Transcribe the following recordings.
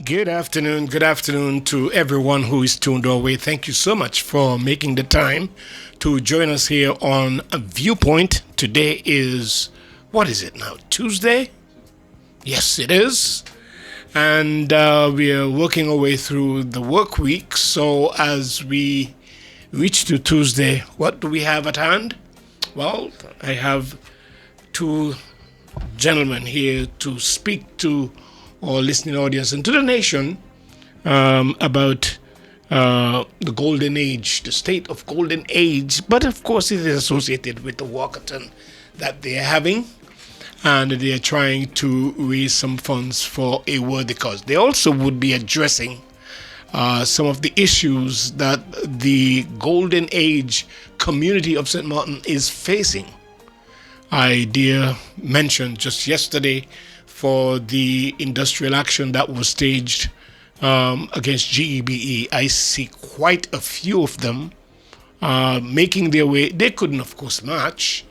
Good afternoon. Good afternoon to everyone who is tuned our way. Thank you so much for making the time to join us here on Viewpoint. Today is, what is it now? Tuesday? Yes, it is. And we are working our way through the work week. So as we reach to Tuesday, what do we have at hand? Well, I have two gentlemen here to speak to our listening audience and to the nation about the golden age, the state of golden age. But of course, it is associated with the walkathon that they are having, and they are trying to raise some funds for a worthy cause. They also would be addressing some of the issues that the golden age community of St.Maarten is facing. I dare mention just yesterday for the industrial action that was staged against GEBE. I see quite a few of them making their way. They couldn't, of course, march,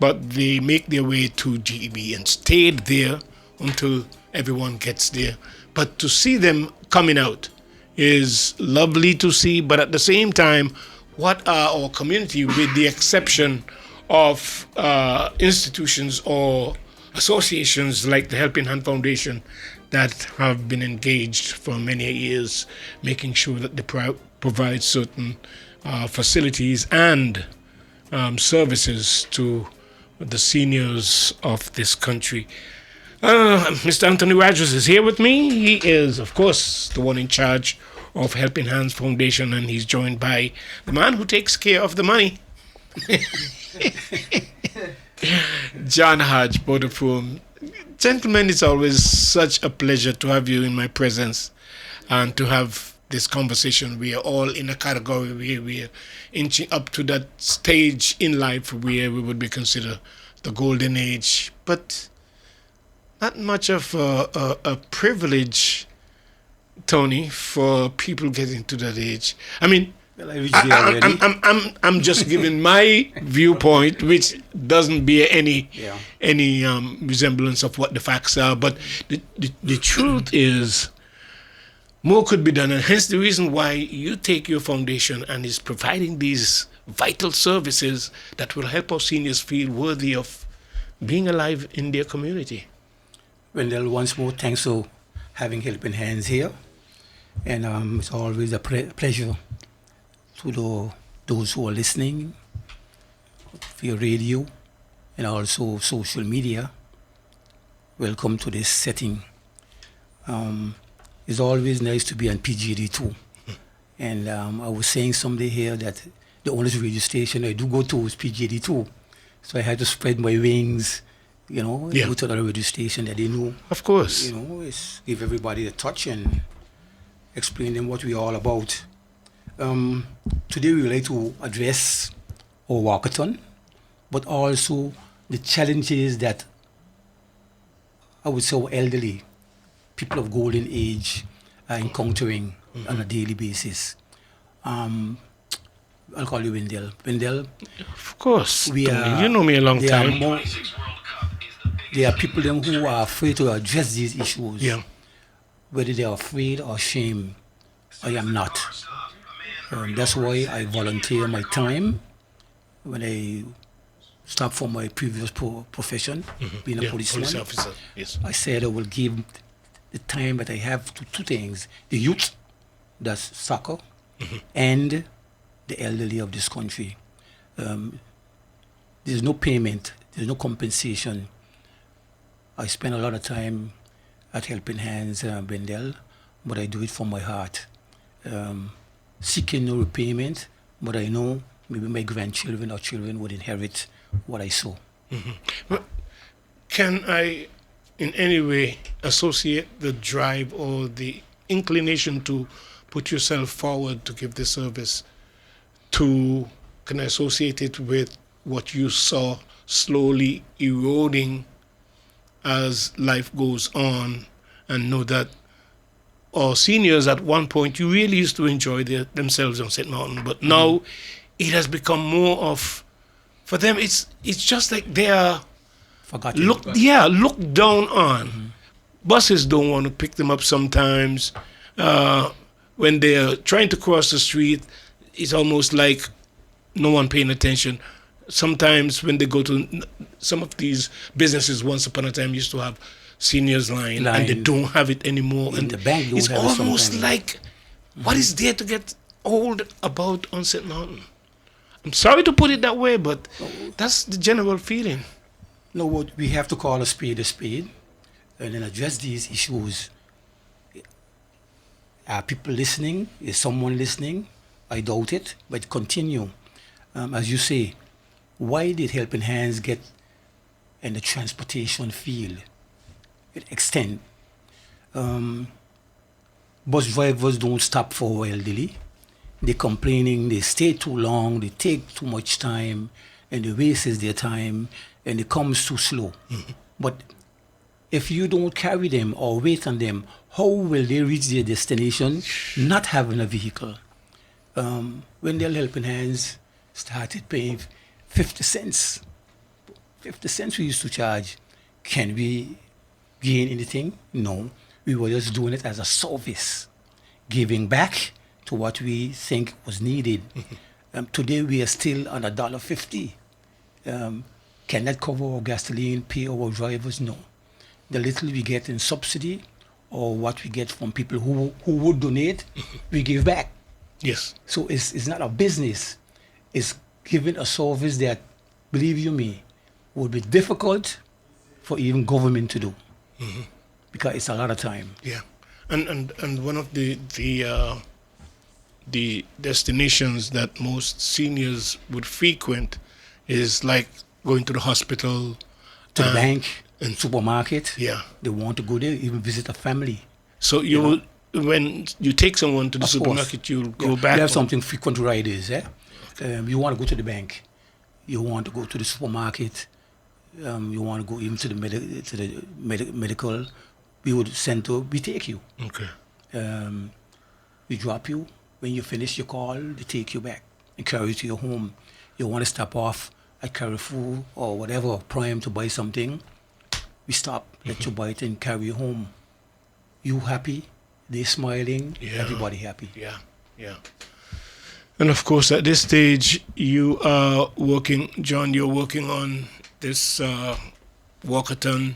but they make their way to GEBE and stayed there until everyone gets there. But to see them coming out is lovely to see, but at the same time, what are our community, with the exception of institutions or associations like the Helping Hand Foundation that have been engaged for many years, making sure that they provide certain facilities and services to the seniors of this country. Mr. Anthony Rogers is here with me. He is, of course, the one in charge of Helping Hands Foundation, and he's joined by the man who takes care of the money, John Hodge, both of whom. Gentlemen, it's always such a pleasure to have you in my presence and to have this conversation. We are all in a category where we are inching up to that stage in life where we would be considered the golden age, but not much of a privilege, Tony, for people getting to that age. I mean, well, I'm just giving my viewpoint, which doesn't bear any resemblance of what the facts are. But the truth is, more could be done, and hence the reason why you take your foundation and is providing these vital services that will help our seniors feel worthy of being alive in their community. Wendell, once more, thanks for having Helping Hands here, and it's always a pleasure to those who are listening via radio and also social media. Welcome to this setting. It's always nice to be on PGD2. And I was saying someday here that the only radio station I do go to is PGD2. So I had to spread my wings, go to another radio station that they know. Of course. It's give everybody a touch and explain them what we're all about. Today we would like to address our walkathon, but also the challenges that I would say our elderly, people of golden age, are encountering on a daily basis. I'll call you Wendell. Wendell? Of course. You know me a long time. There are people them who are afraid to address these issues. Yeah. Whether they are afraid or ashamed, I am not. That's why I volunteer my time when I stopped from my previous profession, being a policeman. Police officer. Yes. I said I will give the time that I have to two things: the youth, that's soccer, and the elderly of this country. There's no payment, there's no compensation. I spend a lot of time at Helping Hands, Bendel, but I do it from my heart. Seeking no repayment, but I know maybe my grandchildren or children would inherit what I sow. Well, can I in any way associate the drive or the inclination to put yourself forward to give this service can I associate it with what you saw slowly eroding as life goes on, and know that or seniors at one point, you really used to enjoy themselves on St.Maarten, but now it has become more of, for them, it's just like they are forgotten. Looked down on. buses don't want to pick them up sometimes. Uh, when they're trying to cross the street, it's almost like no one paying attention. Sometimes when they go to some of these businesses, once upon a time used to have seniors line, and they Line don't have it anymore. in And the bank don't it's have it almost sometimes. like, what is there to get old about on St. Maarten? I'm sorry to put it that way, but that's the general feeling. No, what we have to call a spade, and then address these issues. Are people listening? Is someone listening? I doubt it, but continue. As you say, why did Helping Hands get in the transportation field? It extend. Um, Bus drivers don't stop for a while, daily. They're complaining, they stay too long, they take too much time, and they wastes their time, and it comes too slow. But if you don't carry them or wait on them, how will they reach their destination not having a vehicle? When their Helping Hands started paying 50 cents, 50 cents we used to charge, can we gain anything? No. We were just doing it as a service, giving back to what we think was needed. Today we are still on $1.50. Can that cover our gasoline, pay our drivers? No. The little we get in subsidy or what we get from people who would donate, we give back. Yes. So it's not a business. It's giving a service that, believe you me, would be difficult for even government to do because it's a lot of time. Yeah, and one of the destinations that most seniors would frequent is like going to the hospital, To the uh, bank, and supermarket, yeah. they want to go there, even visit a family. So You know? when you take someone to the Of course. supermarket, you'll Yeah. go back. You have something frequent riders, eh? You want to go to the bank, you want to go to the supermarket, you want to go even to the medical. We would we take you. Okay. We drop you. When you finish your call, they take you back and carry you to your home. You want to stop off at Carrefour or whatever, Prime to buy something, we stop, let you buy it and carry you home. You happy, they smiling, Yeah. everybody happy. Yeah, yeah. And of course, at this stage, you are working, John. You're working on this walkathon.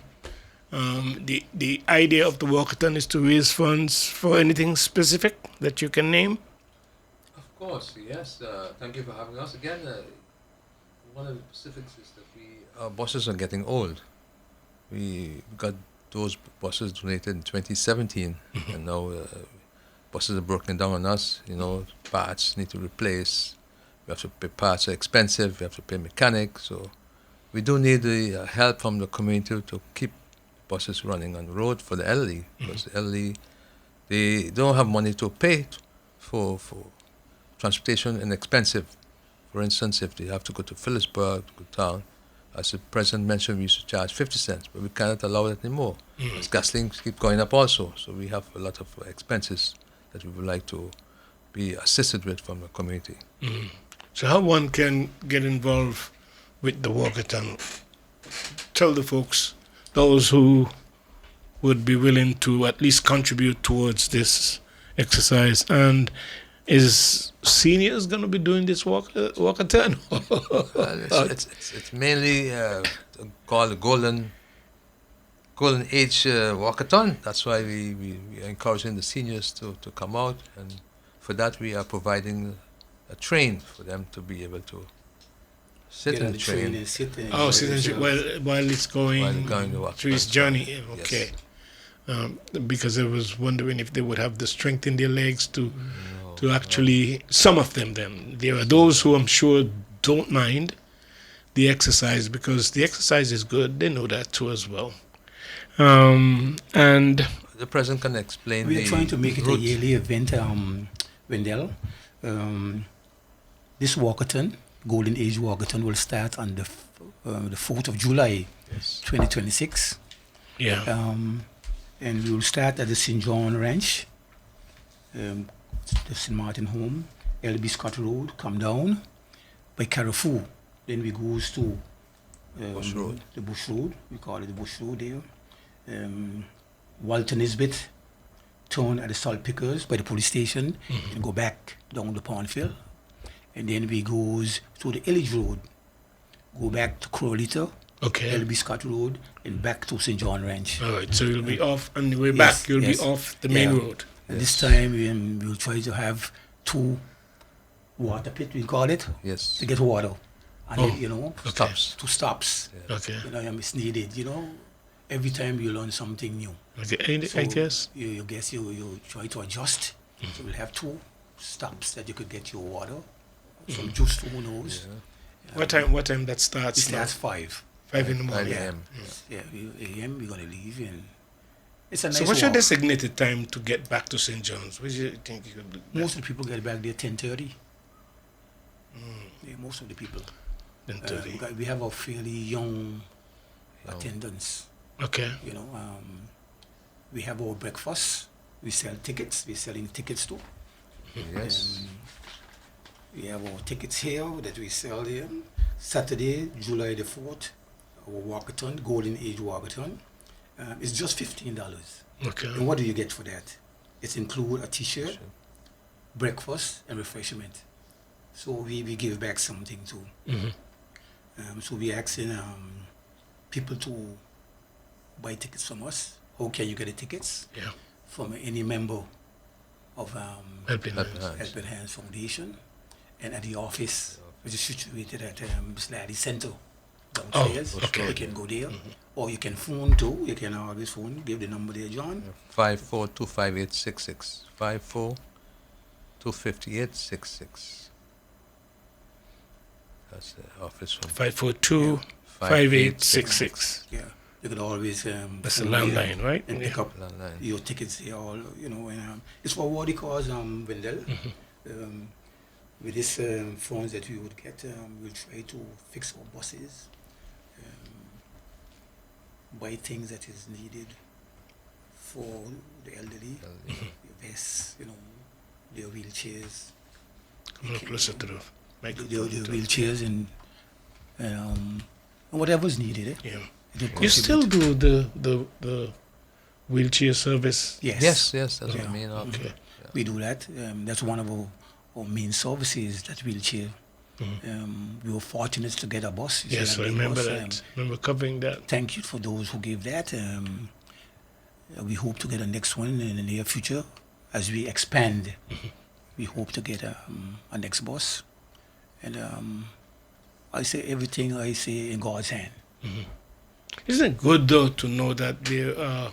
The idea of the walkathon is to raise funds for anything specific that you can name. Of course, yes. Thank you for having us again. One of the specifics is that our buses are getting old. We got those buses donated in 2017, and now buses are broken down on us. Parts need to replace. We have to pay parts are expensive. We have to pay mechanics. So we do need the help from the community to keep buses running on the road for the elderly, because the elderly, they don't have money to pay for transportation and expensive. For instance, if they have to go to Phillipsburg, to go town, as the president mentioned, we used to charge 50 cents, but we cannot allow that anymore. As gasoline keep going up also, so we have a lot of expenses that we would like to be assisted with from the community. So how one can get involved with the walkathon? Tell the folks, those who would be willing to at least contribute towards this exercise. And is seniors going to be doing this walkathon? It's mainly called the Golden Age Walkathon. That's why we are encouraging the seniors to come out, and for that we are providing a train for them to be able to sit Get in on the train and sit and Oh, enjoy citizenship yourself. while it's going, while going to walk. through its journey. Okay. Yes. Because I was wondering if they would have the strength in their legs to actually, some of them then. There are those who I'm sure don't mind the exercise because the exercise is good. They know that too as well. And The president can explain We are the trying to make it a route. yearly event, Wendell. This walkathon, Golden Age Walkathon, will start on the 4th of July, Yes. 2026. yeah, And we will start at the St. John Ranch, the St.Maarten home, LB Scott Road, come down by Carrefour. Then we goes to Bush Road. the Bush Road. We call it the Bush Road there. Walter Nisbet, turn at the salt pickers by the police station, and go back down the Pondfield. And then we goes to the Illich Road, go back to Crowlita, Okay. LB Scott Road, and back to St. John Ranch. All right. So you'll be off on the way Yes, back. You'll yes. be off the main Yeah. road. And this time we'll try to have 2 water pit, we call it, Yes. to get water. And Oh, then, you know, okay. Stops. 2 stops. Okay. You know, and it's needed, you know. Every time you learn something new. Okay. I So guess. you guess you try to adjust. So we'll have 2 stops that you could get your water. Some juice to who knows. What time that It starts? now? starts 5. 5 in the 5 morning. a.m. Yeah, AM we're gonna leave, and it's a nice So what's your walk. designated time to get back to St. John's? What do you think you could do? Most of the people get back there 10:30. Yeah, most of the people. 10:30. We have a fairly young attendance. Okay. You know, we have our breakfast. We sell tickets. We're selling tickets too. Yes. We have our tickets here that we sell here. Saturday, July the 4th, our walkathon, Golden Age walkathon. It's just $15. Okay. And what do you get for that? It includes a t-shirt, breakfast, and refreshment. So we give back something too. So we asking people to buy tickets from us. How can you get the tickets? Yeah. From any member of Helping Helping Hands. Hands. Helping Hands Foundation, and at the office, which is situated at Slady Center downstairs. okay. You can go there, or you can phone too. You can always phone. Give the number there, John. 54-258-66. 54-258-66. That's the office phone. 542 5866. Yeah, you could always. That's the phone there landline, right? And pick up Landline. your tickets here. All you know, and it's for what he calls Wendell. With this funds that we would get, we'll try to fix our buses, buy things that is needed for the elderly, vests, you know, their wheelchairs, Come on closer to the their microphone. wheelchairs, and whatever's needed. Eh? Yeah. It'll You still contribute. do the wheelchair service? Yes, that's Yeah. the main option. Okay. We do that. That's one of our main services, that wheelchair. We were fortunate to get a bus. You see Yes, that I big remember bus, that. Remember covering that. Thank you for those who gave that. We hope to get a next one in the near future as we expand. We hope to get a next bus. And I say everything I say in God's hand. Isn't it good though to know that there are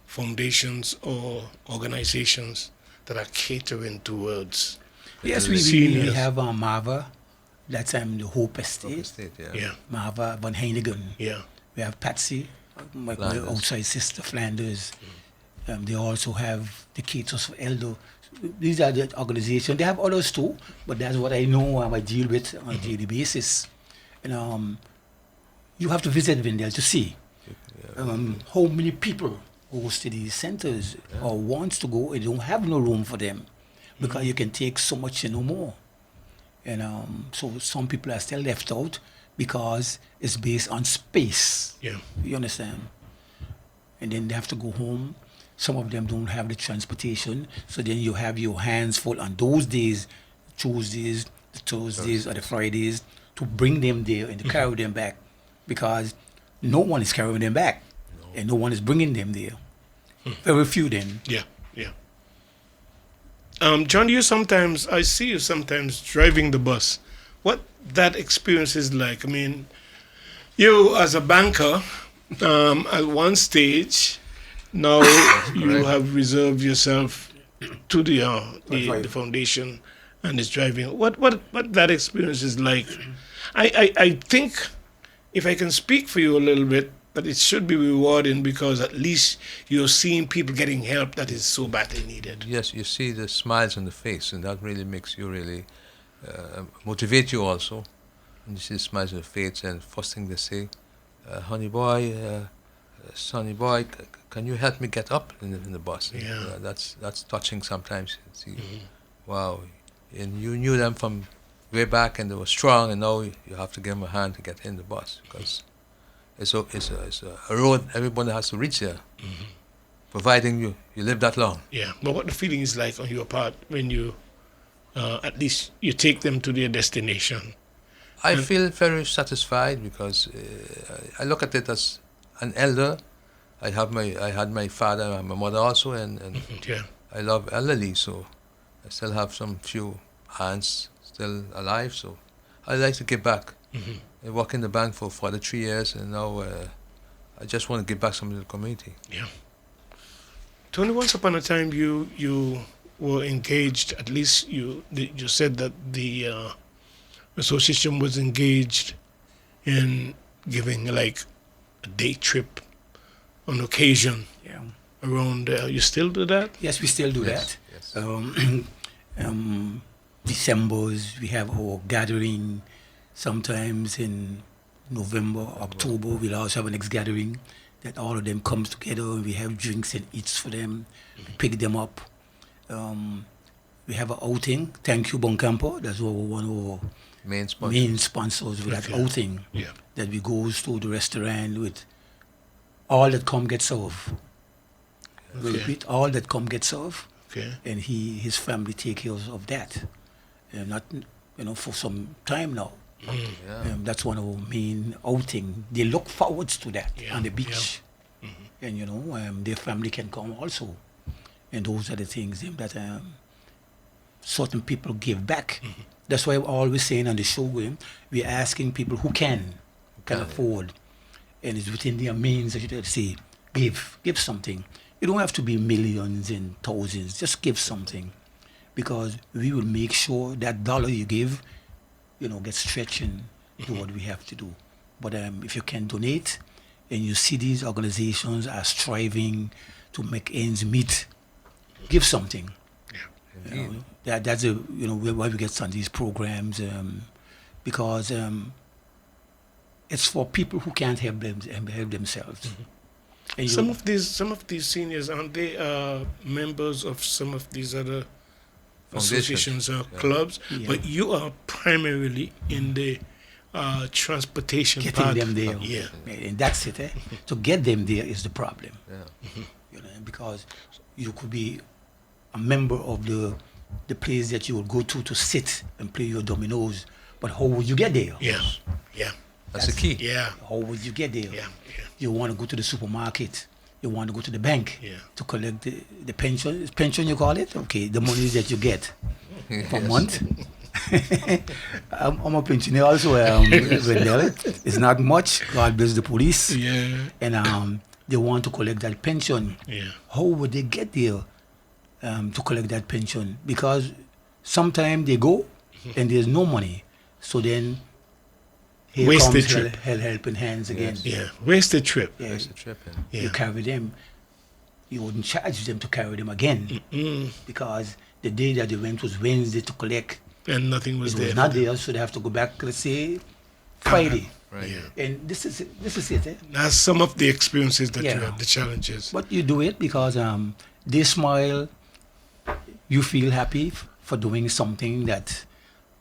foundations or organizations that are catering towards Yes, we seniors? have Marva, that's the Hope Estate. State, Yeah, Marva Van Heinigen. yeah. We have Patsy, my Flanders. outside sister, Flanders. They also have the Caters for Elder. These are the organizations. They have others too, but that's what I know I deal with on a daily basis. And you have to visit Wendell to see how many people goes to these centers or wants to go and don't have no room for them because you can take so much and no more. And so some people are still left out because it's based on space. Yeah. You understand? And then they have to go home. Some of them don't have the transportation, so then you have your hands full on those days, Tuesdays, the Thursdays, or the Fridays, to bring them there and to carry them back, because no one is carrying them back, and no one is bringing them there. Very few then. Yeah, yeah. John, I see you sometimes driving the bus. What that experience is like? I mean, you as a banker, at one stage, now you have reserved yourself to the foundation and is driving. What that experience is like? I think, if I can speak for you a little bit, that it should be rewarding because at least you're seeing people getting help that is so badly needed. Yes, you see the smiles on the face, and that really makes you really motivate you also. And you see the smiles on the face, and first thing they say, honey boy, sonny boy, can you help me get up in the bus? Yeah. That's touching sometimes. You see, wow, and you knew them from way back, and they were strong, and now you have to give them a hand to get in the bus because it's a road everybody has to reach there. providing you live that long. Yeah. But what the feeling is like on your part when you, at least you take them to their destination? I feel very satisfied because I look at it as an elder. I had my father and my mother also, and Yeah. I love elderly, so I still have some few aunts still alive, so I like to give back. I work in the bank for 43 years, and now I just want to give back something to the community. Yeah. Tony, once upon a time you were engaged, at least you said that the association was engaged in giving like a day trip on occasion Yeah. around. You still do that? Yes, we still do Yes, that. yes. December's, we have our gathering. Sometimes in November, October, we'll also have a next gathering that all of them comes together and we have drinks and eats for them, we pick them up. We have an outing. Thank you, Boncampo. That's one of our Main sponsor. main sponsors with that Okay. outing. Yeah. That we goes to the restaurant with all that come get served. We Okay. repeat, all that come get served, Okay. and his family take care of that. Not for some time now. Yeah. That's one of our main outing. They look forward to that Yeah, on the beach, and their family can come also, and those are the things that certain people give back. That's why I'm always saying on the show, we're asking people who can afford, and it's within their means that you say, give something. You don't have to be millions and thousands. Just give something, because we will make sure that dollar you give, gets stretching to what we have to do. But if you can donate, and you see these organizations are striving to make ends meet, give something. Indeed. That's why we get some of these programs, because it's for people who can't help themselves. And Some of these seniors, aren't they members of some of these other associations or clubs? Yeah. But you are primarily in the transportation getting part. them there, Yeah. and that's it. To get them there is the problem. Yeah. Because you could be a member of the place that you would go to sit and play your dominoes, but how would you get there? Yeah. Yeah. That's the key. Yeah. How would you get there? Yeah. Yeah. You want to go to the supermarket. You want to go to the bank Yeah. to collect the pension. Pension, you call it? Okay, the money that you get per Yes. month. I'm a pensioner also, Wendell. It's not much. God bless the police. Yeah. And they want to collect that pension. Yeah. How would they get there to collect that pension? Because sometimes they go and there's no money. So then here Wasted comes trip. helping hands again. Yes. Yeah. Wasted trip. Yeah, That's the trip. Yeah. you carry them. You wouldn't charge them to carry them again, because the day that they went was Wednesday to collect. And nothing was It there. was not there, so they have to go back, let's say, Friday. Right. Yeah. And this is it. That's some of the experiences that you Yeah. have, the challenges. But you do it because they smile. You feel happy for doing something that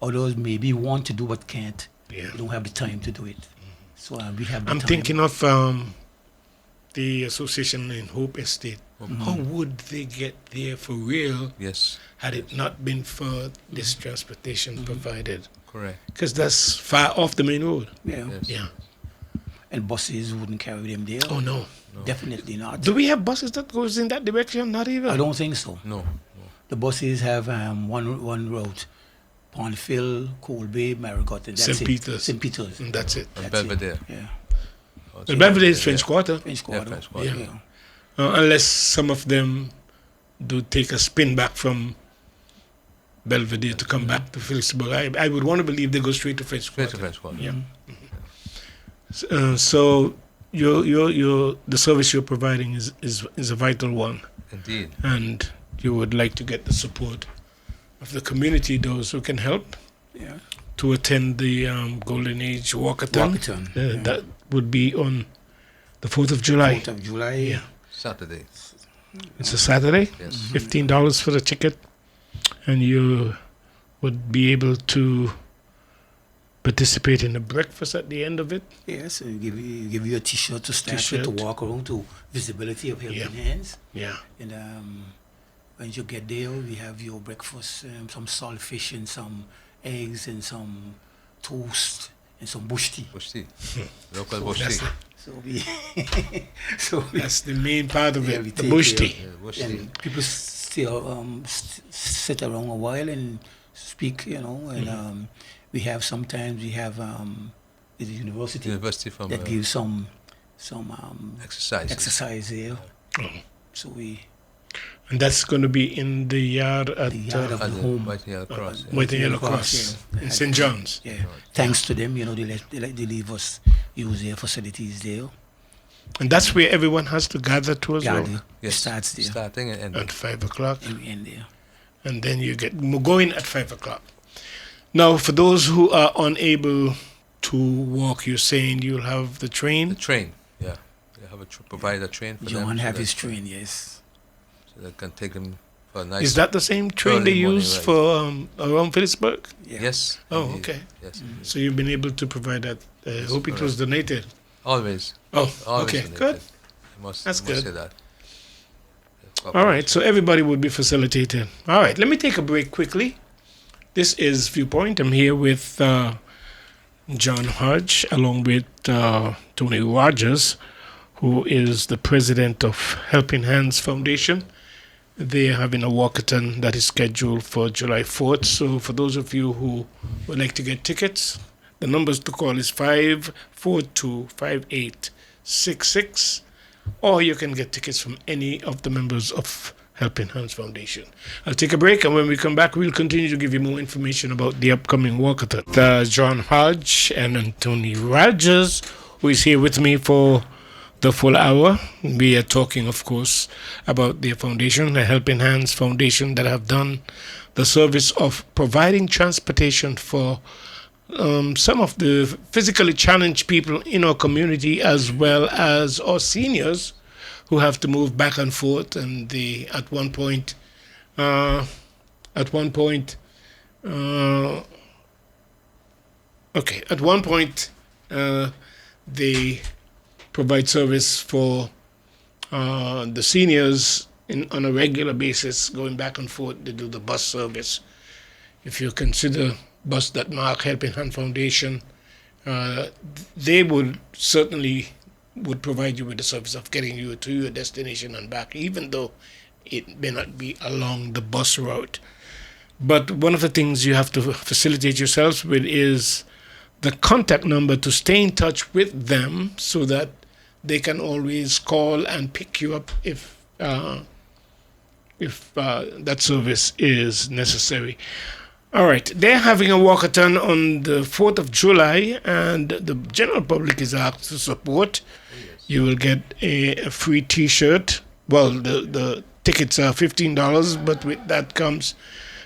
others maybe want to do but can't. Yeah. You don't have the time to do it. So we have the I'm time. thinking of the association in Hope Estate. How would they get there for real Yes. had it not been for this transportation provided? Correct. Because that's far off the main road. Yeah. Yes. Yeah. And buses wouldn't carry them there. Oh no. Definitely not. Do we have buses that goes in that direction? Not even. I don't think so. No. The buses have one route: Pondville, Colby, Marigot, and that's St. it. Peter's. St. Peter's. And that's it. And That's it. Belvedere. Yeah. Also, The Belvedere is yeah. French Quarter. French Yeah, Quarter. French Quarter. Yeah. Unless some of them do take a spin back from Belvedere to come back to Phillipsburg. I would want to believe they go straight to French Straight Quarter. to French Quarter. Yeah. So your the service you're providing is a vital one, Indeed. and you would like to get the support of the community, those who can help Yeah. to attend the Golden Age Walkathon. Walkathon, yeah. That would be on the 4th of July. 4th of July. Yeah. Saturday. It's a Saturday. Yes. $15 for the ticket, and you would be able to participate in the breakfast at the end of it. Yes, and give you a T-shirt to start with, to T-shirt. walk around, to visibility of Helping Hands. Yeah. And when you get there, we have your breakfast, some saltfish and some eggs and some toast and some bush tea. Bush tea. Local bush That's tea. So we, so we, That's the main part of yeah, we it, the take bush care. tea. Yeah, bush tea. And people still sit around a while and speak, and we have sometimes the university University from that gives some exercise. exercise there. Oh. So we And that's going to be in the yard at the yard of the home. White Hill Cross. Yeah. White Yellow Cross, Cross yeah. in St. John's. Yeah, thanks to them, they leave us use their facilities there. And that's where everyone has to gather to as well. Garden Yes. starts there Starting and ending. At 5 o'clock. and we end there. And then you get going at 5 o'clock. Now, for those who are unable to walk, you're saying you'll have the The train. train, yeah. You have provide a train for them. John so have that- his train, yes. So that can take them for a nice. Is that the same train they early morning use ride. for around Phillipsburg? Yeah. Yes. Oh, indeed. okay. Yes. So you've been able to provide that. I hope it was correct. donated. Always. Oh, Always okay, donated. good. That's I must good. say that. All right, so everybody would be facilitated. All right, let me take a break quickly. This is Viewpoint. I'm here with John Hodge, along with Tony Rogers, who is the president of Helping Hands Foundation. They are having a walkathon that is scheduled for July 4th. So for those of you who would like to get tickets, the numbers to call is 542-5866, or you can get tickets from any of the members of Helping Hands Foundation. I'll take a break, and when we come back, we'll continue to give you more information about the upcoming walkathon. John Hodge and Tony Rogers, who is here with me for the full hour. We are talking, of course, about their foundation, the Helping Hands Foundation, that have done the service of providing transportation for some of the physically challenged people in our community, as well as our seniors who have to move back and forth. And they, at one point, they provide service for the seniors on a regular basis, going back and forth. They do the bus service. If you consider bus that mark Helping Hand Foundation, they would certainly would provide you with the service of getting you to your destination and back, even though it may not be along the bus route. But one of the things you have to facilitate yourselves with is the contact number to stay in touch with them, so that they can always call and pick you up if that service is necessary. All right, they're having a walkathon on the 4th of July, and the general public is asked to support. You will get a free T-shirt. Well, the tickets are $15, but with that comes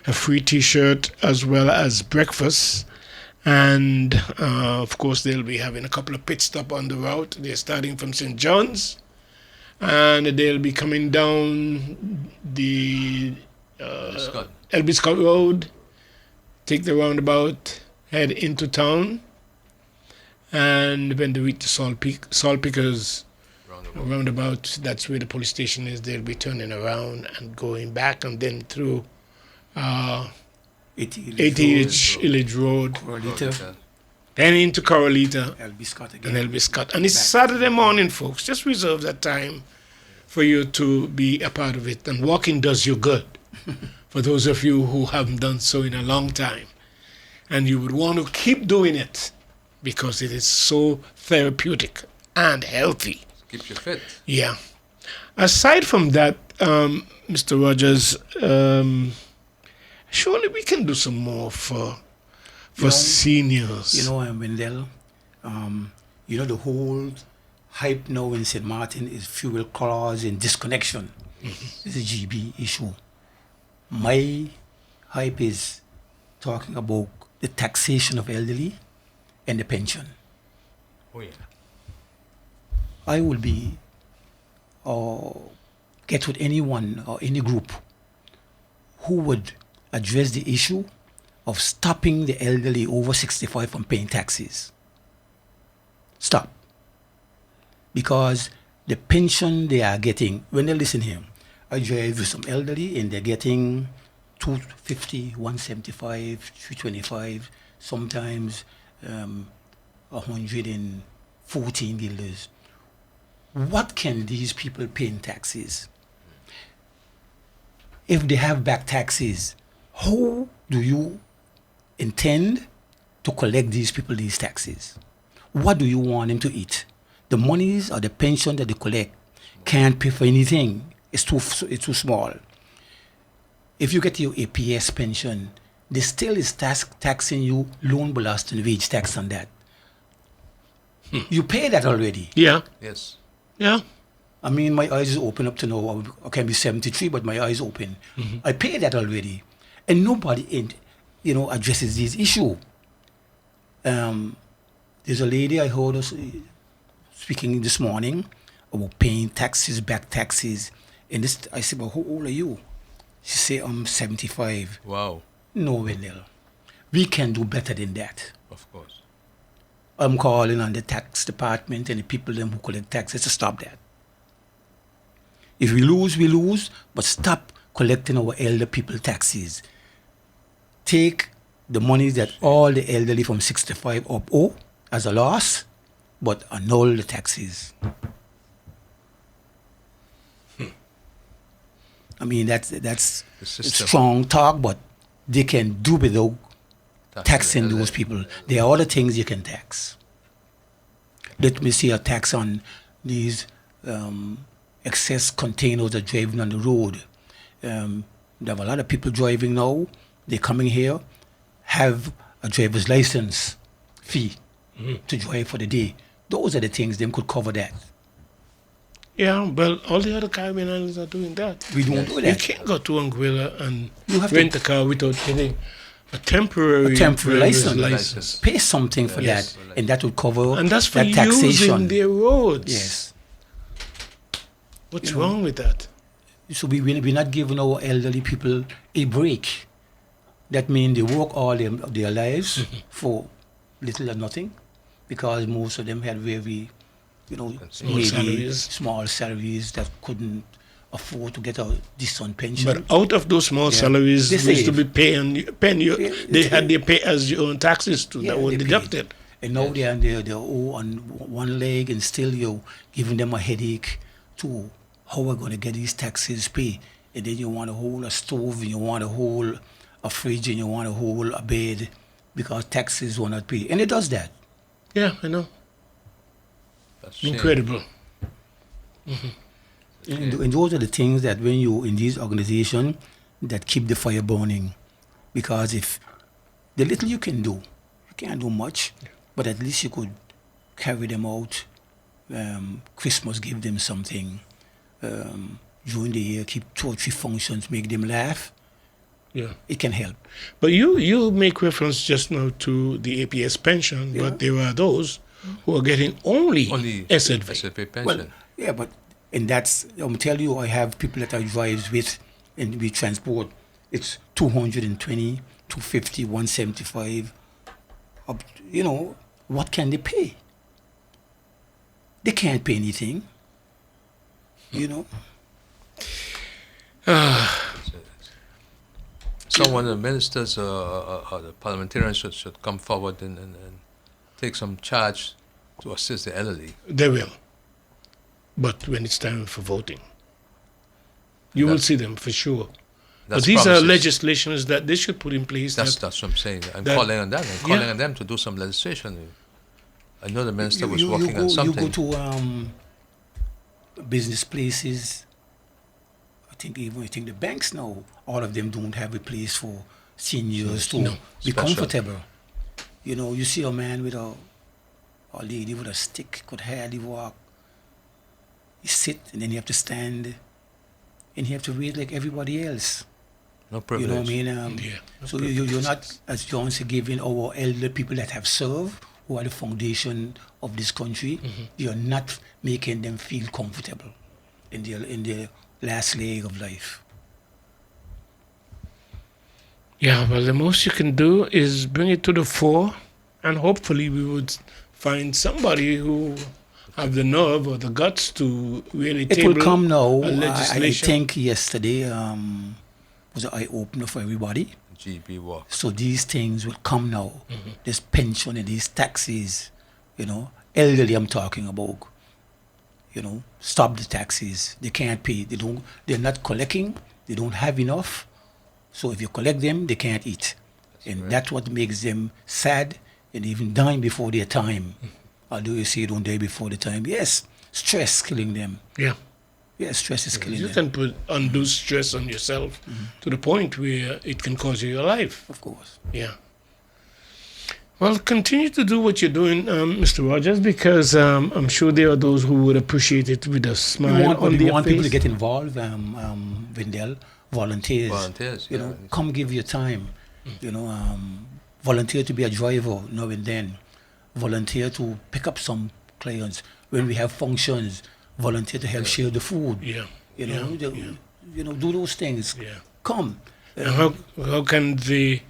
a free T-shirt as well as breakfast. And, of course, they'll be having a couple of pit stops on the route. They're starting from St. John's, and they'll be coming down the L.B. Scott Road, take the roundabout, head into town, and when they reach the Salt Pickers roundabout, that's where the police station is. They'll be turning around and going back, and then through 80 Village Road, Corralita, and into Coralita L.B. Scott again. and L.B. Scott. And it's Saturday morning, folks. Just reserve that time for you to be a part of it. And walking does you good, for those of you who haven't done so in a long time. And you would want to keep doing it because it is so therapeutic and healthy. Keeps you fit. Yeah. Aside from that, Mr. Rogers, surely we can do some more for seniors. Wendell, the whole hype now in St.Maarten is fuel clause and disconnection. It's a GB issue. My hype is talking about the taxation of elderly and the pension. Oh, yeah. I will be get with anyone or any group who would address the issue of stopping the elderly over 65 from paying taxes. Stop. Because the pension they are getting, when they listen here, I drive with some elderly and they're getting 250, 175, 325, sometimes 114 guilders. What can these people pay in taxes? If they have back taxes, how do you intend to collect these people these taxes? What do you want them to eat? The monies or the pension that they collect can't pay for anything. It's too small. If you get your APS pension, they still is taxing you loan balance and wage tax on that. You pay that already. Yeah. Yes. Yeah. I mean, my eyes is open up to now. I can be 73, but my eyes open. I pay that already, and nobody, addresses this issue. There's a lady I heard us speaking this morning about paying taxes, back taxes, and this. I said, "Well, how old are you?" She said, "I'm 75." Wow. No, Will. We can do better than that. Of course. I'm calling on the tax department and the people them who collect taxes to stop that. If we lose, we lose, but stop collecting our elder people taxes. Take the money that all the elderly from 65 up owe as a loss, but annul the taxes. I mean, that's strong talk, but they can do without taxing those people. There are other things you can tax. Let me see a tax on these excess containers that are driving on the road. There are a lot of people driving now. They're coming here, have a driver's license fee to drive for the day. Those are the things them could cover that. Yeah, well, all the other Caribbean islands are doing that. We don't do that. You can't go to Anguilla and rent a car without getting a temporary license. Pay something for that, and that would cover and that's for that taxation. Using their roads. Yes. What's wrong with that? So we're not giving our elderly people a break. That means they work all their lives for little or nothing, because most of them had very, small salaries that couldn't afford to get a decent pension. But out of those small salaries, they used to be paying you. They had their pay as your own taxes too. That were deducted. And now they're on one leg, and still you're giving them a headache to how we're going to get these taxes paid. And then you want to hold a stove, and you want to hold a fridge, and you want to hold a bed, because taxes will not pay. And it does that. Yeah, I know. That's incredible. And those are the things that when you in these organizations that keep the fire burning. Because if the little you can do, you can't do much, but at least you could carry them out. Christmas, give them something. During the year, keep 2 or 3 functions, make them laugh. Yeah, it can help. But you make reference just now to the APS pension, but there are those who are getting only SFA pension. Well, and that's, I'm telling you, I have people that I drive with and we transport. It's 220, 250, 175. What can they pay? They can't pay anything. Someone, the ministers or the parliamentarians should come forward and take some charge to assist the elderly. They will. But when it's time for voting, you will see them for sure. But these are legislations that they should put in place. That's what I'm saying. I'm calling on them. I'm calling on them to do some legislation. I know the minister was working on something. You go to business places. I think the banks now, all of them don't have a place for seniors to be comfortable. You see a man with a lady with a stick, could hardly walk. You sit, and then you have to stand, and you have to wait like everybody else. No privilege. You know what I mean? So you're not, as John said, giving our elder people that have served, who are the foundation of this country, you're not making them feel comfortable in their last leg of life. Yeah, well, the most you can do is bring it to the fore, and hopefully we would find somebody who have the nerve or the guts to really It will table come now. a I legislation. think yesterday was an eye opener for everybody. GB walk. So these things will come now. This pension and these taxes, elderly I'm talking about. Stop the taxes. They can't pay. They're not collecting. They don't have enough. So if you collect them, they can't eat. And that's what makes them sad and even dying before their time. Although you say don't die before the time. Yes, stress killing them. Yeah. Yes, stress is killing You them. can put undue stress on yourself to the point where it can cause you your life. Of course. Yeah. Well, continue to do what you're doing, Mr. Rogers, because I'm sure there are those who would appreciate it with a smile on We their want face. people to get involved, Wendell, volunteers. Volunteers, yeah. Come give your time. Volunteer to be a driver now and then. Volunteer to pick up some clients when we have functions. Volunteer to help share the food. Yeah. Do those things. Yeah. Come. And how can they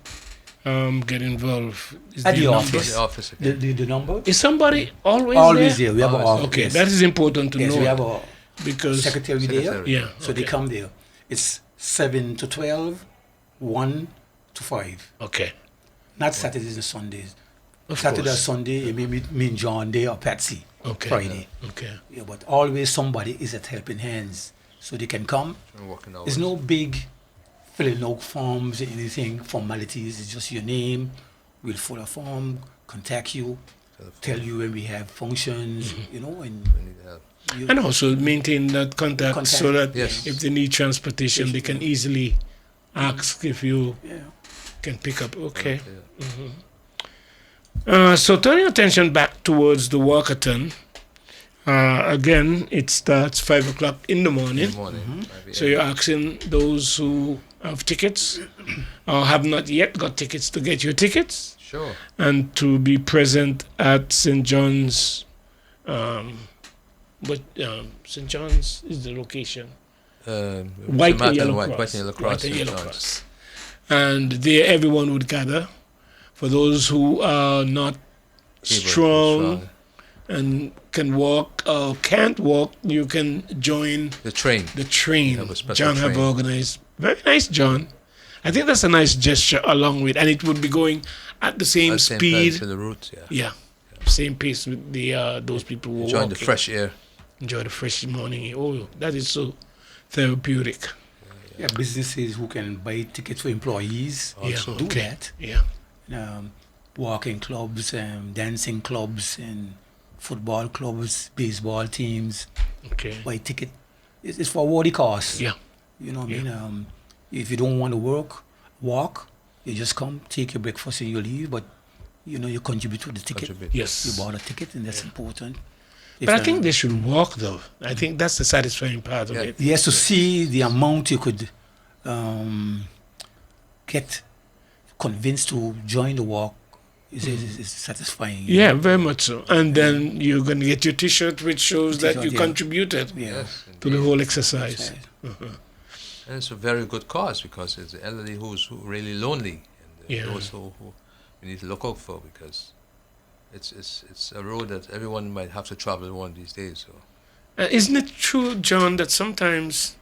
get involved? Is At there the a office. The office The, again. the, the number? Is somebody always Always there? there. We have an office. Okay, yes. that is important to Yes, know. we have a because secretary there. Secretary. yeah, So they okay. come there. It's 7 to 12, 1 to 5. Okay, Not Saturdays and Sundays. of Saturday or course. Sunday, it may be me and John there or Patsy. Okay. Friday. Okay. Yeah, but always somebody is at helping hands. So they can come. And walking hours. There's no big filling out forms or anything, formalities. It's just your name. We'll fill a form, contact you, tell you when we have functions, and We need help. you, And also maintain that contact, so that Yes. if they need transportation, they can easily ask if you yeah. can pick up. Okay. Yeah. So turn your attention back towards the walkathon. Again, it starts 5 o'clock in the In morning. the morning. 5 So a.m. you're asking those who have tickets or have not yet got tickets to get your tickets Sure. and to be present at St. John's. St. John's is the location. White St. and Maarten, yellow White cross. and yellow cross. White and St. yellow John's. cross. And there everyone would gather. For those who are not strong and can walk or can't walk, you can join The train. the train. Have a special John have train. organized. Very nice, John. I think that's a nice gesture along with, and it would be going at the same At the same speed. time to the route, yeah. Yeah, same pace with the those people who are Enjoying walking. the fresh air. Enjoy the fresh morning air. Oh, that is so therapeutic. Yeah, businesses who can buy tickets for employees Also. do okay. that. Yeah, Walking clubs, dancing clubs, and football clubs, baseball teams okay. buy ticket. It's for what it costs. Yeah, You know what I mean? If you don't want to walk, you just come, take your breakfast and you leave. But you contribute to the ticket. Contribute. yes. You bought a ticket, and that's important. But I think they should walk though. I think that's the satisfying part of Yeah. it. yes, to see the amount you could get convinced to join the walk is satisfying. Yeah, very much so. And then you're going to get your T-shirt, which shows that T-shirt, you yeah. contributed Yeah. Yes. to the indeed. whole exercise. And it's a very good cause because it's the elderly who's really lonely, and Yeah. those who we need to look out for because it's a road that everyone might have to travel one of these days. So Isn't it true, John, that sometimes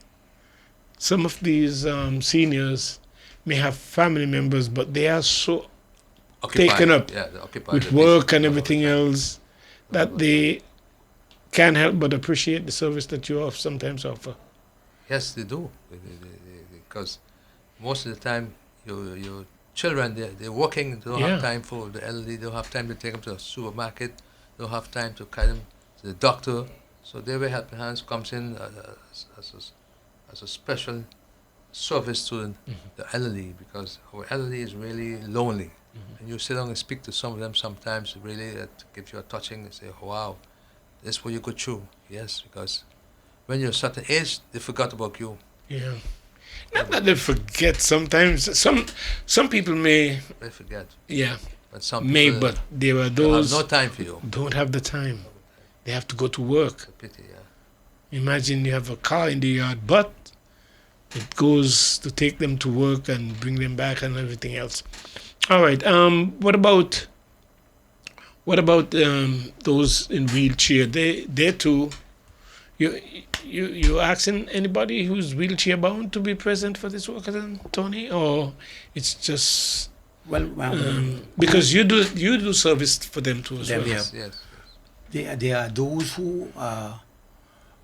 some of these seniors may have family members, but they are so taken up yeah, they're occupied with with work this and all the everything time. else that they can't help but appreciate the service that you sometimes offer. Yes, they do because most of the time your children they're working. They don't Yeah. have time for the elderly. They don't have time to take them to the supermarket. They don't have time to carry them to the doctor. So their helping hands comes in as a special service to the elderly because our elderly is really lonely. And you sit down and speak to some of them sometimes, really, that gives you a touching and say, oh, wow, this is what you go through. Yes, because when you're a certain age, they forgot about you. Yeah. Not that they forget sometimes. Some people may, They forget. yeah, But some may, people but there are they have those no time for you. don't have the time. They have to go to work. It's a pity, yeah. Imagine you have a car in the yard, but It goes to take them to work and bring them back and everything else. All right. What about those in wheelchair? They too. You asking anybody who's wheelchair bound to be present for this walkathon, Tony, or it's just Well, because you do service for them too as Them, well. yeah. Yes. there are those who are,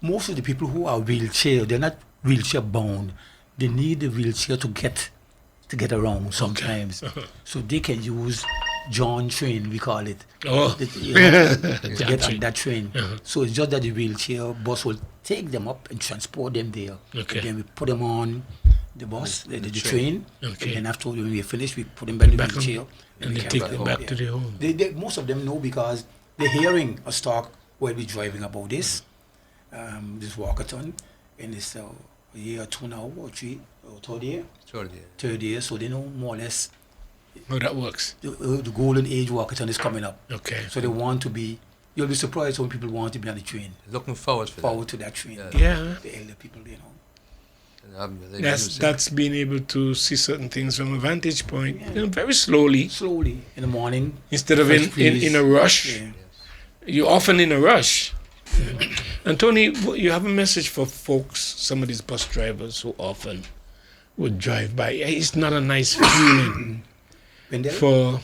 most of the people who are wheelchair, they're not wheelchair bound. They need the wheelchair to get around sometimes. So they can use John train, we call it. Oh. To get train. on that train. So it's just that the wheelchair bus will take them up and transport them there. Okay. Then we put them on the bus, the train. Okay. And then after when we finish, we put them back in the Back on- wheelchair. and we they carry take them home, back to their home. Most of them know because they're hearing us talk while we're driving about this walkathon, and it's a year or two now, or three, or third year, so they know more or less How that works. the golden age walkathon is coming up. Okay. So they want to be, you'll be surprised when people want to be on the train, Looking forward for forward to that train. Yeah. The elder people, you know. that. And they use it. That's being able to see certain things from a vantage point, very slowly, Slowly in the morning. instead of fresh breeze. in a rush. Yeah. You're often in a rush. And Tony, you have a message for folks, some of these bus drivers who often would drive by. It's not a nice feeling Wendell? for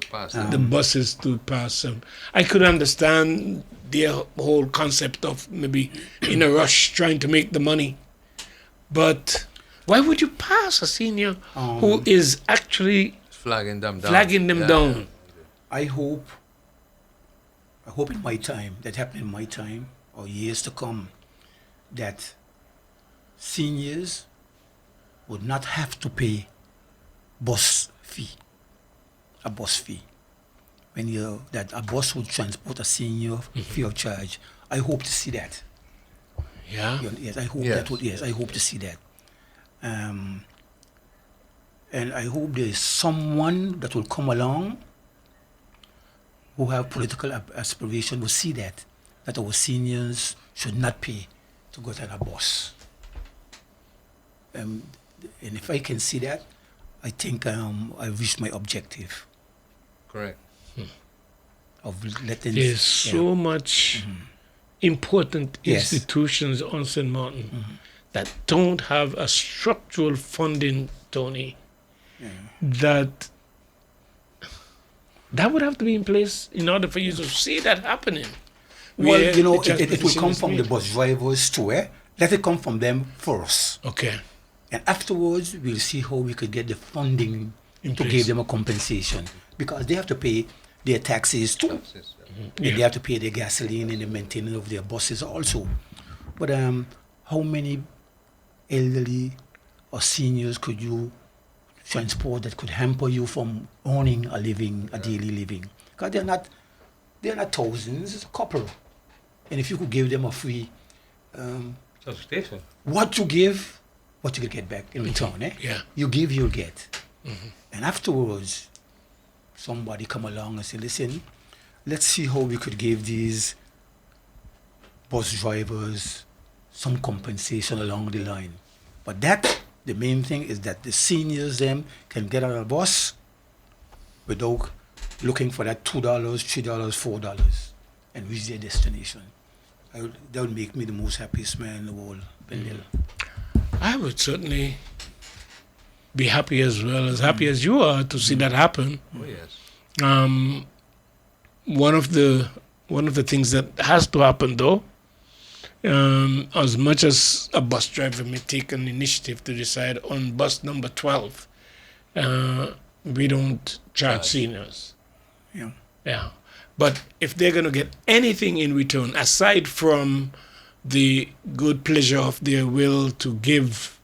To pass the buses to pass them. I could understand their whole concept of maybe in a rush trying to make the money. But why would you pass a senior who is actually flagging them down. flagging them down? I hope in my time, that happened in my time, or years to come, that seniors would not have to pay a bus fee. When that a bus would transport a senior free of charge. I hope to see that. Yeah. Yes, I hope Yes. that would. Yes, I hope to see that. And I hope there is someone that will come along who have political aspiration will see that our seniors should not pay to go to a bus. And if I can see that, I think I've reached my objective Correct. of letting. There's so much important Yes. institutions on St. Maarten that don't have a structural funding, Tony, that would have to be in place in order for you to see that happening. Well, Where you know, the it will transportation come is from the made. bus drivers too. Let it come from them first. Okay. And afterwards, we'll see how we could get the funding In to place. give them a compensation. Because they have to pay their taxes too. Taxes, And Yeah. they have to pay their gasoline and the maintenance of their buses also. But how many elderly or seniors could you transport that could hamper you from earning a living, a daily living? Because they're not thousands, it's a couple. And if you could give them a free, Transportation. what you give, what you could get back in return. Yeah. You give, you'll get. And afterwards, somebody come along and say, listen, let's see how we could give these bus drivers some compensation along the line. But the main thing is that the seniors them can get on a bus without looking for that $2, $3, $4 and reach their destination. That would make me the most happiest man in the world, Bendel. I would certainly be happy as well, as happy as you are to see that happen. Oh yes. One of the things that has to happen though, as much as a bus driver may take an initiative to decide on bus number 12, we don't charge seniors. Yeah. Yeah. But if they're going to get anything in return, aside from the good pleasure of their will to give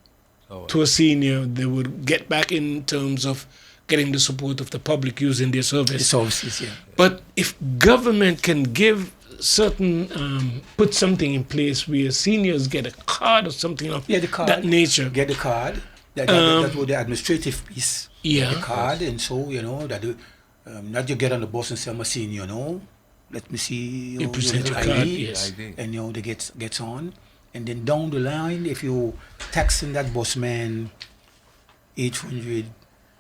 to a senior, they would get back in terms of getting the support of the public using their The service. services, yeah. But if government can give certain, put something in place where seniors get a card or something of Yeah, the card. that nature. Get the card. That was the administrative piece. Yeah. The card, and so, you know, that not you get on the bus and say, I'm a senior, no. Let me see You present little your card, ID, yes. ID. and, you know, they gets on. And then down the line, if you taxing that busman 800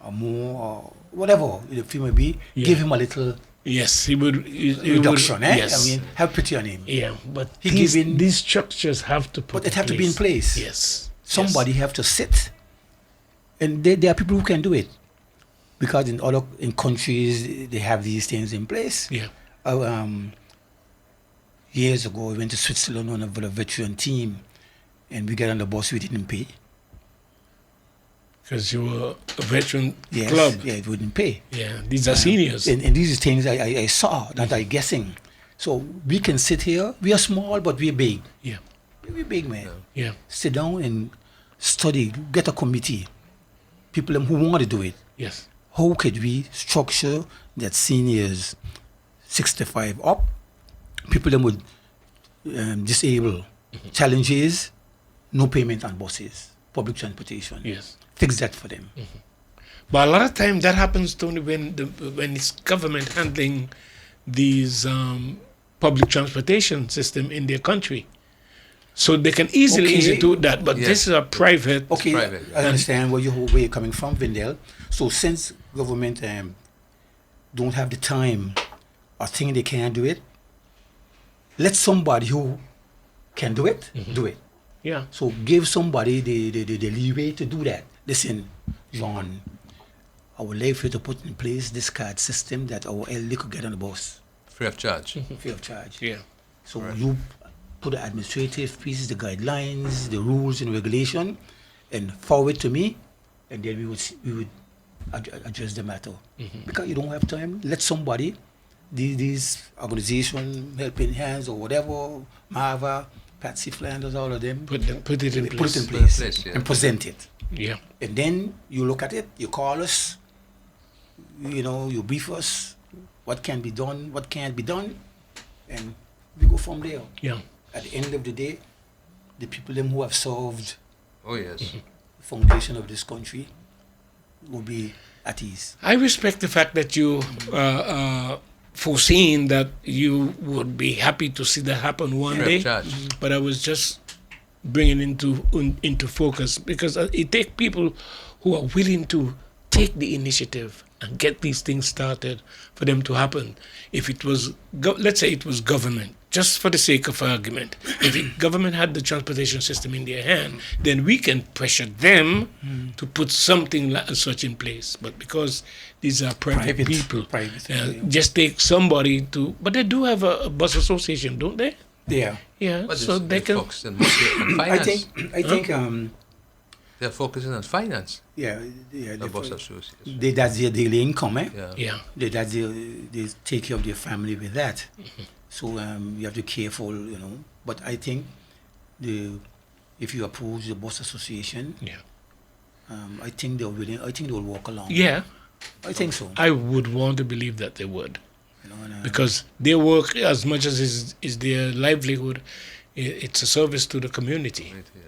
or more or whatever the fee may be, give him a little Yes, he would. He reduction. would, yes. I mean, have pity on him. Yeah, but He these structures have to But it have to be in place. Yes. Somebody have to sit. And there are people who can do it. Because in countries, they have these things in place. Yeah. Years ago, we went to Switzerland on a veteran team, and we got on the bus, we didn't pay. Because you were a veteran Yes, club. yeah, it wouldn't pay. Yeah, these are seniors. And these are things I saw, that I guessing. So we can sit here, we are small, but we're big. Yeah. We're big, man. Yeah. Sit down and study, get a committee, people who want to do it. Yes. How could we structure that seniors 65 up, people them with disabled, challenges, no payment on buses, public transportation. Yes. Fix that for them. But a lot of times that happens, Tony, when it's government handling these public transportation system in their country. So they can easily do that, but this is a private. Okay, private, I understand where you're coming from, Vindel. So since government don't have the time or think they can't do it, let somebody who can do it, do it. Yeah. So give somebody the leeway to do that. Listen, John, I would like for you to put in place this card system that our elderly could get on the bus. Free of charge. Free of charge. Yeah. So you put the administrative pieces, the guidelines, the rules and regulation, and forward to me, and then we would address the matter. Because you don't have time, let somebody, these organizations, Helping Hands or whatever, Marva, Patsy Flanders, all of them, Put it in place. put it in place, yeah. and present it. Yeah. And then you look at it, you call us, you brief us, what can be done, what can't be done, and we go from there. Yeah. At the end of the day, the people them who have solved Oh, yes. the foundation of this country will be at ease. I respect the fact that you foreseen that you would be happy to see that happen one Free day. of charge. But I was just bringing into focus because it takes people who are willing to take the initiative and get these things started for them to happen. If it was, let's say it was government, just for the sake of argument, if government had the transportation system in their hand, then we can pressure them to put something like such in place. But because these are private people, just take somebody to. But they do have a bus association, don't they? Yeah. Yeah, But so they can. focusing mostly on finance. I think They're focusing on finance. yeah, The bus association. that's their daily income, eh? Yeah. Yeah. They take care of their family with that. So you have to be careful, But I think if you approach the bus association, Yeah. I think they're willing. I think they will walk along. Yeah, I think so. I would want to believe that they would. And, Because their work, as much as is their livelihood, it's a service to the community. Right, yeah.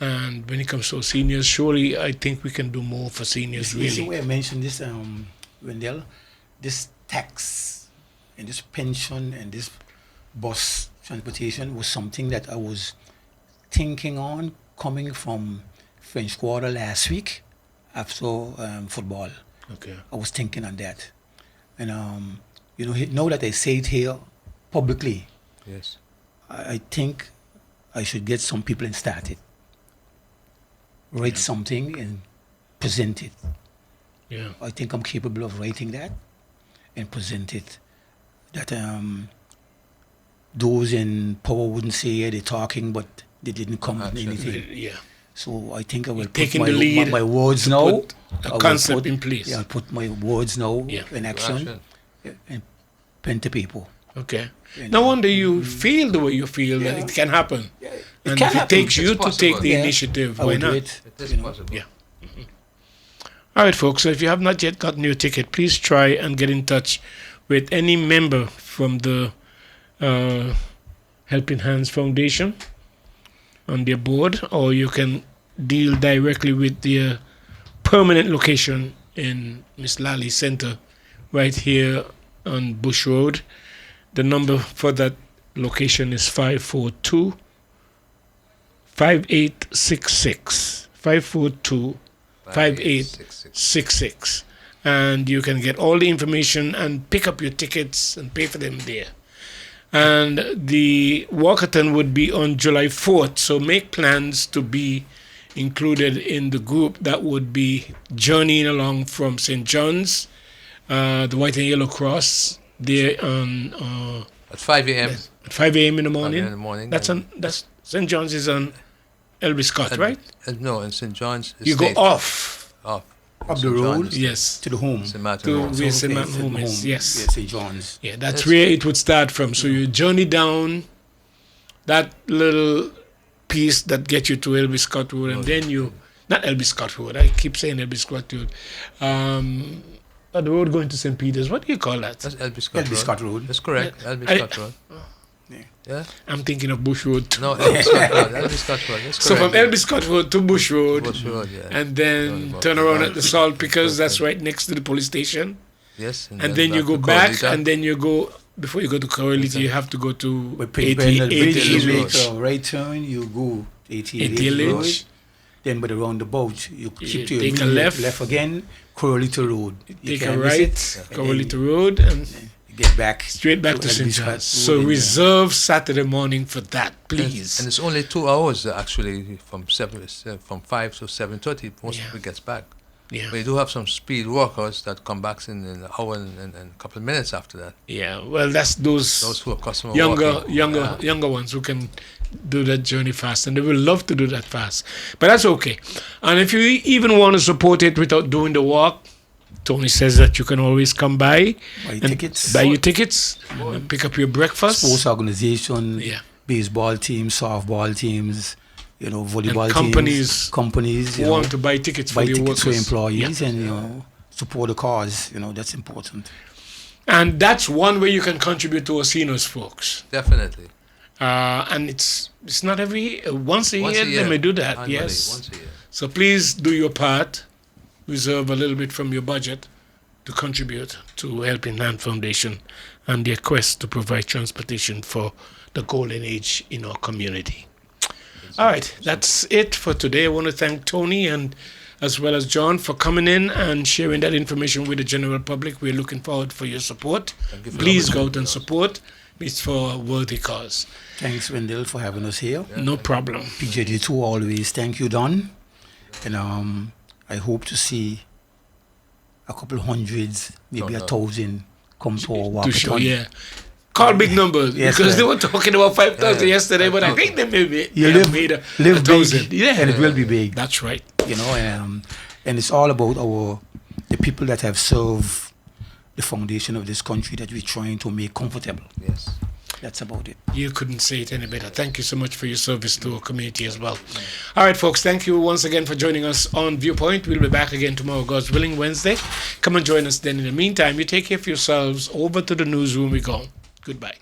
And when it comes to seniors, surely I think we can do more for seniors, This is really. why I mentioned this, Wendell, this tax and this pension and this bus transportation was something that I was thinking on coming from French Quarter last week after football. Okay. I was thinking on that. And, now that I say it here publicly, Yes. I think I should get some people and start it. Write something and present it. Yeah. I think I'm capable of writing that and present it. That those in power wouldn't say they're talking, but they didn't come with anything. Yeah. So I think I will put taking the lead my words now. Put a concept in place. Yeah, I'll put my words now Yeah. in action and pen to people. Okay. And, No wonder you feel the way you feel that it can happen. And can if it happen. takes you It's to take possible. the Yeah. initiative, I why will do not? it. It is possible. Yeah. All right, folks. So if you have not yet gotten your ticket, please try and get in touch with any member from the Helping Hands Foundation on their board, or you can deal directly with their permanent location in Miss Lally Center, right here on Bush Road. The number for that location is 542 5866 542 5866, and you can get all the information and pick up your tickets and pay for them there. And the walkathon would be on July 4th, so make plans to be included in the group that would be journeying along from St. John's, the White and Yellow Cross, there on At 5 a.m. at 5 a.m. in the 5 morning. a.m. in the morning. That's St. John's is on L.B. Scott, right? No, in St. John's. You go Estate. off. Off. Up the St. road? John's. Yes. To the home. St.Maarten. To Road. where St. Okay, Maarten home is. Yes. Yes, St. John's. Yeah, that's Yes. where it would start from. So you journey down that little piece that gets you to L.B. Scott Road, and then you, not L.B. Scott Road, I keep saying L.B. Scott Road. The road going to St. Peter's, what do you call that? That's L.B. Scott L.B. Road. Scott Road. That's correct. L.B. I- Scott Road. Yeah. Yeah? I'm thinking of Bush Road too. No, L.B. Scott Road. L.B. Scott Road. That's So correct. from L.B. Scott Road to Bush Road, Bush Road, yeah. and then Roundabout. turn around at the Right. Salt Pickers, that's Okay. right next to the police station. Yes. And then you go to back, Corlita. and then you go, before you go to Correlita, you have to go to But pretty well, the bridge, 80 you Road. make a right turn, you go 88 80 Road. Lodge. Then by the roundabout, you keep to your take a immediate left. again, Corralito Road. You Take a can't miss right, it, and Correlita then Road, and you get back straight back to LB St. Scott John's. Road So and, reserve Saturday morning for that, And please. it's only 2 hours actually from 5 to 7:30. Most Yeah. people gets back. Yeah, But you do have some speed walkers that come back in an hour and a couple of minutes after that. yeah. Well, that's those Those who are customer younger, walking. younger, Yeah. younger ones who can do that journey fast, and they will love to do that fast. But that's okay. And if you even want to support it without doing the walk, Tony says that you can always come by Buy and tickets. buy your tickets, and pick up your breakfast. Sports organization, Yeah. baseball teams, softball teams, volleyball companies teams, companies, Who want to buy tickets for buy your tickets for workers. employees Yeah. and support the cause. That's important. And that's one way you can contribute to Osinos, folks. Definitely. And it's not every once a Once year a year. they may do that. Annually, Yes. Once a year. So please do your part. Reserve a little bit from your budget to contribute to Helping Hand Foundation and their quest to provide transportation for the golden age in our community. All right, that's it for today. I want to thank Tony and as well as John for coming in and sharing that information with the general public. We're looking forward for your support. Thank you for Please the go out and opportunity. support. It's for a worthy cause. Thanks, Wendell, for having us here. No problem. PJD2 always. Thank you, Don. And I hope to see a couple hundreds, maybe No, a no. 1,000 come to our To show, walkathon. yeah. Call big numbers Yes, because sir. they were talking about 5,000 Yeah, yesterday, but I 5,000. think they maybe You have live, made a live 1,000. big, Yeah, and it will be big. that's right. And it's all about the people that have served the foundation of this country that we're trying to make comfortable. Yes. That's about it. You couldn't say it any better. Thank you so much for your service to our community as well. All right, folks, thank you once again for joining us on Viewpoint. We'll be back again tomorrow, God's willing, Wednesday. Come and join us then. In the meantime, you take care of yourselves. Over to the newsroom we go. Goodbye.